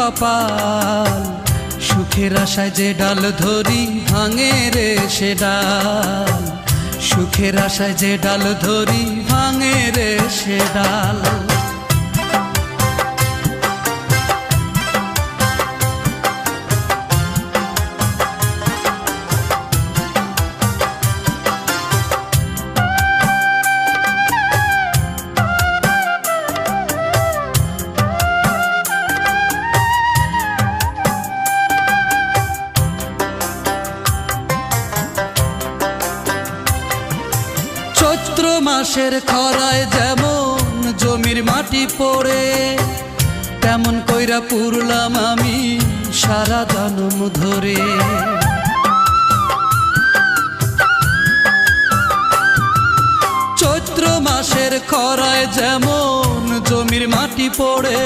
কপাল, সুখের আশায় যে ডাল ধরি ভাঙে রে সে ডাল, সুখের আশায় যে ডাল ধরি ভাঙে রে সে ডাল। চৈত্র মাসের খরায় যেমন জমির মাটি পড়ে, তেমন কইরা পুরলাম আমি সারা জনম ধরে। চৈত্র মাসের খরায় যেমন জমির মাটি পড়ে,